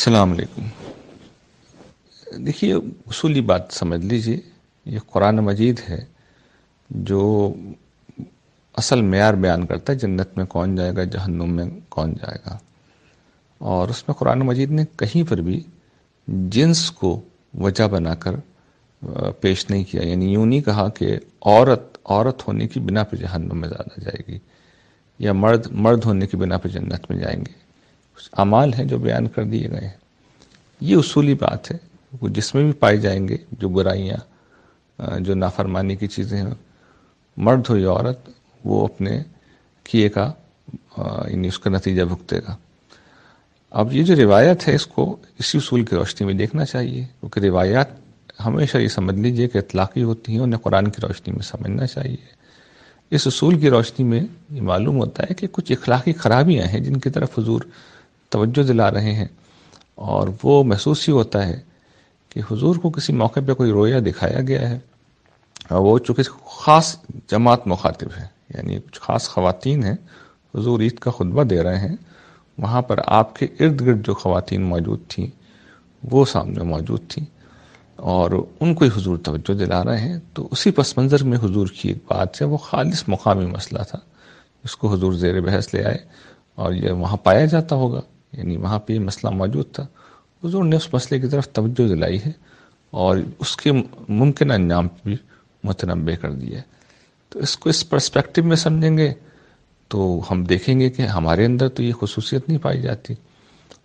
السلام علیکم۔ دیکھیے، اصولی بات سمجھ لیجیے، یہ قرآن مجید ہے جو اصل معیار بیان کرتا ہے جنت میں کون جائے گا، جہنم میں کون جائے گا۔ اور اس میں قرآن مجید نے کہیں پر بھی جنس کو وجہ بنا کر پیش نہیں کیا، یعنی یوں نہیں کہا کہ عورت ہونے کی بنا پہ جہنم میں زیادہ جائے گی، یا مرد ہونے کی بنا پہ جنت میں جائیں گے۔ کچھ اعمال ہیں جو بیان کر دیے گئے ہیں، یہ اصولی بات ہے۔ وہ جس میں بھی پائے جائیں گے جو برائیاں، جو نافرمانی کی چیزیں ہیں، مرد ہو یا عورت، وہ اپنے کیے کا یعنی اس کا نتیجہ بھگتے گا۔ اب یہ جو روایت ہے، اس کو اسی اصول کی روشنی میں دیکھنا چاہیے، کیونکہ روایات ہمیشہ یہ سمجھ لیجیے کہ اطلاقی ہوتی ہیں، انہیں قرآن کی روشنی میں سمجھنا چاہیے۔ اس اصول کی روشنی میں یہ معلوم ہوتا ہے کہ کچھ اخلاقی خرابیاں ہیں جن کی طرف حضور توجہ دلا رہے ہیں، اور وہ محسوس ہی ہوتا ہے کہ حضور کو کسی موقع پہ کوئی رویا دکھایا گیا ہے، اور وہ چونکہ خاص جماعت مخاطب ہے، یعنی کچھ خاص خواتین ہیں، حضور عید کا خطبہ دے رہے ہیں، وہاں پر آپ کے ارد گرد جو خواتین موجود تھیں وہ سامنے موجود تھیں، اور ان کو حضور توجہ دلا رہے ہیں۔ تو اسی پس منظر میں حضور کی ایک بات ہے، وہ خالص مقامی مسئلہ تھا، اس کو حضور زیر بحث لے آئے، اور یہ وہاں پایا جاتا ہوگا، یعنی وہاں پہ یہ مسئلہ موجود تھا، حضور نے اس مسئلے کی طرف توجہ دلائی ہے اور اس کے ممکنہ انجام پہ بھی متنبع کر دیا ہے۔ تو اس کو اس پرسپیکٹو میں سمجھیں گے تو ہم دیکھیں گے کہ ہمارے اندر تو یہ خصوصیت نہیں پائی جاتی،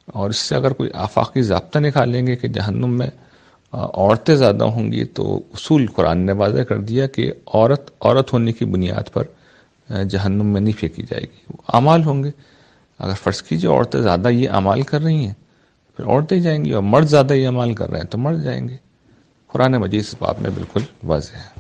اور اس سے اگر کوئی آفاقی ضابطہ نکالیں گے کہ جہنم میں عورتیں زیادہ ہوں گی، تو اصول قرآن نے واضح کر دیا کہ عورت ہونے کی بنیاد پر جہنم میں نہیں پھینکی جائے گی، وہ اعمال ہوں گے۔ اگر فرض کیجیے عورتیں زیادہ یہ اعمال کر رہی ہیں، پھر عورتیں جائیں گی، اور مرد زیادہ یہ اعمال کر رہے ہیں تو مرد جائیں گے۔ قرآن مجید اس باب میں بالکل واضح ہے۔